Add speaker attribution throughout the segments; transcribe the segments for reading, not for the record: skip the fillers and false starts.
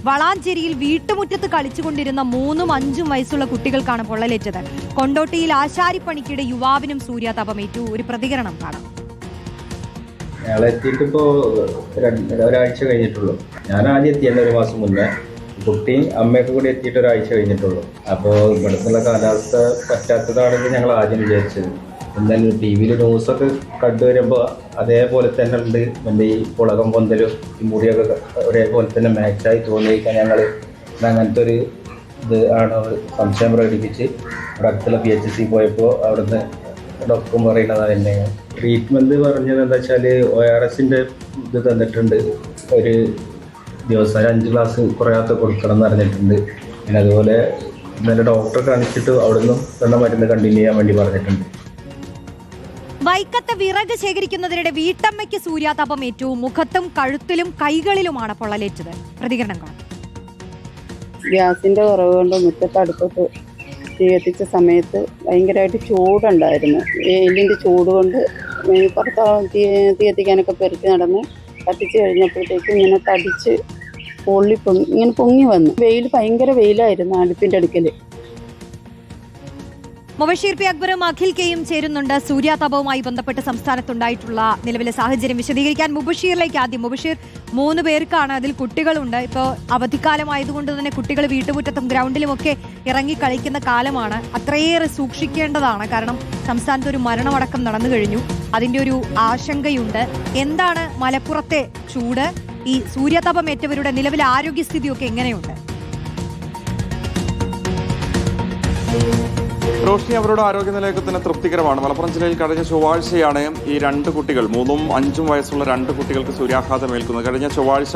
Speaker 1: വളാഞ്ചേരിയിൽ വീട്ടുമുറ്റത്ത് കളിച്ചുകൊണ്ടിരുന്ന 3ഉം 5ഉം വയസ്സുള്ള കുട്ടികൾക്കാണ് പൊള്ളലേറ്റത്. കൊണ്ടോട്ടിയിൽ ആശാരിപ്പണിക്കിടെ യുവാവിനും സൂര്യാതപമേറ്റു. ഒരു പ്രതികരണം കാണാം.
Speaker 2: ഞങ്ങളെത്തിയിട്ടിപ്പോ ഒരാഴ്ച കഴിഞ്ഞിട്ടുള്ളൂ. ഞാൻ ആദ്യം എത്തിയെന്നെ 1 മാസം മുന്നേ. കുട്ടിയും അമ്മയൊക്കെ കൂടി എത്തിയിട്ട് ഒരാഴ്ച കഴിഞ്ഞിട്ടുള്ളൂ. അപ്പോൾ ഇവിടുത്തെ കാലാവസ്ഥ പറ്റാത്തതാണെങ്കിൽ ഞങ്ങൾ ആദ്യം വിചാരിച്ചത്. എന്തായാലും TV-യിൽ ന്യൂസൊക്കെ കണ്ടുവരുമ്പോൾ അതേപോലെ തന്നെ ഉണ്ട്. എൻ്റെ ഈ പുളകം പൊന്തലും ഈ മുറിയൊക്കെ ഒരേപോലെ തന്നെ മാച്ചായി തോന്നിയിരിക്കാൻ ഞങ്ങൾ അങ്ങനത്തെ ഒരു ഇത് ആണ് സംശയം പ്രകടിപ്പിച്ച് അവിടെ അടുത്തുള്ള PHC പോയപ്പോൾ അവിടുന്ന് ഡോക്ടറും പറയുന്നത് തന്നെ ട്രീറ്റ്മെൻറ്റ് പറഞ്ഞത് എന്താ വെച്ചാൽ ORS-ൻ്റെ ഇത് തന്നിട്ടുണ്ട്. ഒരു ദിവസം 5 ഗ്ലാസ് കുറയാത്ത കൊടുക്കണം എന്ന് പറഞ്ഞിട്ടുണ്ട്. പിന്നെ അതുപോലെ ഇന്നലെ ഡോക്ടറെ കാണിച്ചിട്ട് അവിടെ നിന്നും തന്ന മരുന്ന് കണ്ടിന്യൂ ചെയ്യാൻ വേണ്ടി പറഞ്ഞിട്ടുണ്ട്.
Speaker 1: വൈക്കത്ത് വിറക് ശേഖരിക്കുന്നതിനിടെ വീട്ടമ്മയ്ക്ക് സൂര്യാതപമേറ്റു. മുഖത്തും കഴുത്തിലും കൈകളിലുമാണ് പൊള്ളലേറ്റത്. പ്രതികരണം കാണാം.
Speaker 3: ഗ്യാസിന്റെ കുറവ് കൊണ്ട് മുറ്റത്ത് അടുപ്പത്ത് തീ കത്തിച്ച സമയത്ത് ഭയങ്കരമായിട്ട് ചൂടുണ്ടായിരുന്നു. എല്ലിൻ്റെ ചൂട് കൊണ്ട് പുറത്ത് തീ കത്തിക്കാനൊക്കെ പെരുക്കി നടന്ന് കത്തിച്ച് കഴിഞ്ഞപ്പോഴത്തേക്ക് ഇങ്ങനെ തടിച്ച് ഇങ്ങനെ പൊങ്ങി വന്നു. ഭയങ്കര വെയിലായിരുന്നു അടുപ്പിൻ്റെ അടുക്കൽ.
Speaker 1: മുബഷീർ പി അക്ബറും അഖിൽ കെയും ചേരുന്നുണ്ട്. സൂര്യാതപവുമായി ബന്ധപ്പെട്ട് സംസ്ഥാനത്തുണ്ടായിട്ടുള്ള നിലവിലെ സാഹചര്യം വിശദീകരിക്കാൻ മുബഷീറിലേക്ക് ആദ്യം. മുബഷീർ, 3 പേർക്കാണ്, അതിൽ കുട്ടികളുണ്ട്. ഇപ്പോൾ അവധിക്കാലമായതുകൊണ്ട് തന്നെ കുട്ടികൾ വീട്ടുമുറ്റത്തും ഗ്രൗണ്ടിലുമൊക്കെ ഇറങ്ങി കളിക്കുന്ന കാലമാണ്. അത്രയേറെ സൂക്ഷിക്കേണ്ടതാണ്. കാരണം സംസ്ഥാനത്ത് ഒരു മരണമടക്കം നടന്നു കഴിഞ്ഞു. അതിൻ്റെ ഒരു ആശങ്കയുണ്ട്. എന്താണ് മലപ്പുറത്തെ ചൂട്? ഈ സൂര്യാതപമേറ്റവരുടെ നിലവിലെ ആരോഗ്യസ്ഥിതിയൊക്കെ എങ്ങനെയുണ്ട്?
Speaker 4: റോഷ്നി, അവരുടെ ആരോഗ്യനിലയൊക്കെ തന്നെ തൃപ്തികരമാണ്. മലപ്പുറം ജില്ലയിൽ കഴിഞ്ഞ ചൊവ്വാഴ്ചയാണ് ഈ 2 കുട്ടികൾ, 3ഉം 5ഉം വയസ്സുള്ള 2 കുട്ടികൾക്ക് സൂര്യാഘാതം ഏൽക്കുന്നത്. കഴിഞ്ഞ ചൊവ്വാഴ്ച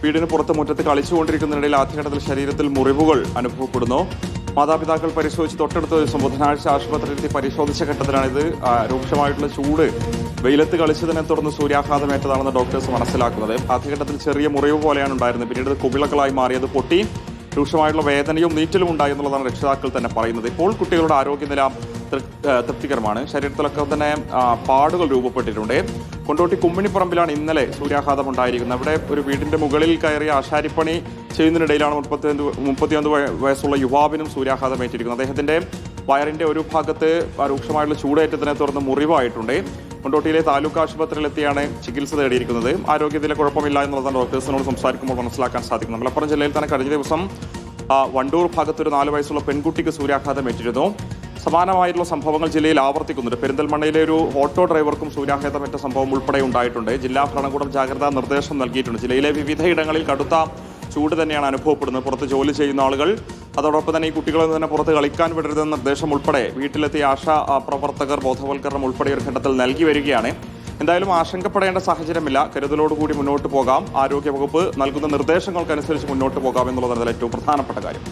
Speaker 4: വീടിന് പുറത്ത് മുറ്റത്ത് കളിച്ചുകൊണ്ടിരിക്കുന്നതിനിടയിൽ ആദ്യഘട്ടത്തിൽ ശരീരത്തിൽ മുറിവുകൾ അനുഭവപ്പെടുന്നു. മാതാപിതാക്കൾ പരിശോധിച്ച് തൊട്ടടുത്ത ദിവസം ബുധനാഴ്ച ആശുപത്രിയിലെത്തി പരിശോധിച്ച ഘട്ടത്തിലാണ് ഇത് രൂക്ഷമായിട്ടുള്ള ചൂട് വെയിലത്ത് കളിച്ചതിനെ തുടർന്ന് സൂര്യാഘാതമേറ്റതാണെന്ന് ഡോക്ടേഴ്സ് മനസ്സിലാക്കുന്നത്. ആദ്യഘട്ടത്തിൽ ചെറിയ മുറിവ് പോലെയാണ് ഉണ്ടായിരുന്നത്. പിന്നീട് കുമിളകളായി മാറിയത് പൊട്ടി രൂക്ഷമായിട്ടുള്ള വേദനയും നീറ്റലും ഉണ്ടായി എന്നുള്ളതാണ് രക്ഷിതാക്കൾ തന്നെ പറയുന്നത്. ഇപ്പോൾ കുട്ടികളുടെ ആരോഗ്യനില തൃപ്തികരമാണ്. ശരീരത്തിലൊക്കെ തന്നെ പാടുകൾ രൂപപ്പെട്ടിട്ടുണ്ട്. കൊണ്ടോട്ടി കുമ്മിണിപ്പറമ്പിലാണ് ഇന്നലെ സൂര്യാഘാതം ഉണ്ടായിരിക്കുന്നത്. അവിടെ ഒരു വീടിന്റെ മുകളിൽ കയറി ആശാരിപ്പണി ചെയ്യുന്നതിനിടയിലാണ് 35 വയസ്സുള്ള യുവാവിനും സൂര്യാഘാതമേറ്റിരിക്കുന്നത്. അദ്ദേഹത്തിന്റെ വയറിന്റെ ഒരു ഭാഗത്ത് രൂക്ഷമായിട്ടുള്ള ചൂടേറ്റത്തിനെ തുടർന്ന് മുറിവായിട്ടുണ്ട്. കൊണ്ടോട്ടിയിലെ താലൂക്ക് ആശുപത്രിയിലെത്തിയാണ് ചികിത്സ തേടിയിരിക്കുന്നത്. ആരോഗ്യത്തിലെ കുഴപ്പമില്ല എന്നുള്ളതാണ് ഡോക്ടേഴ്സിനോട് സംസാരിക്കുമ്പോൾ മനസ്സിലാക്കാൻ സാധിക്കുന്നത്. മലപ്പുറം ജില്ലയിൽ തന്നെ കഴിഞ്ഞ ദിവസം വണ്ടൂർ ഭാഗത്തൊരു 4 വയസ്സുള്ള പെൺകുട്ടിക്ക് സൂര്യാഘാതമേറ്റിരുന്നു. സമാനമായിട്ടുള്ള സംഭവങ്ങൾ ജില്ലയിൽ ആവർത്തിക്കുന്നുണ്ട്. പെരിന്തൽമണ്ണയിലെ ഒരു ഓട്ടോ ഡ്രൈവർക്കും സൂര്യാഘാതമേറ്റ സംഭവം ഉൾപ്പെടെ ഉണ്ടായിട്ടുണ്ട്. ജില്ലാ ഭരണകൂടം ജാഗ്രതാ നിർദ്ദേശം നൽകിയിട്ടുണ്ട്. ജില്ലയിലെ വിവിധയിടങ്ങളിൽ കടുത്ത ചൂട് തന്നെയാണ് അനുഭവപ്പെടുന്നത്. പുറത്ത് ജോലി ചെയ്യുന്ന ആളുകൾ, അതോടൊപ്പം തന്നെ ഈ കുട്ടികളിൽ തന്നെ പുറത്ത് കളിക്കാൻ വിടരുതെന്ന നിർദ്ദേശം ഉൾപ്പെടെ വീട്ടിലെത്തിയ ആശാ പ്രവർത്തകർ ബോധവൽക്കരണം ഉൾപ്പെടെ ഒരു ഘട്ടത്തിൽ നൽകി വരികയാണ്. എന്തായാലും ആശങ്കപ്പെടേണ്ട സാഹചര്യമില്ല. കരുതലോടുകൂടി മുന്നോട്ട് പോകാം. ആരോഗ്യവകുപ്പ് നൽകുന്ന നിർദ്ദേശങ്ങൾക്കനുസരിച്ച് മുന്നോട്ട് പോകാം എന്നുള്ളതാണ് ഏറ്റവും പ്രധാനപ്പെട്ട കാര്യം.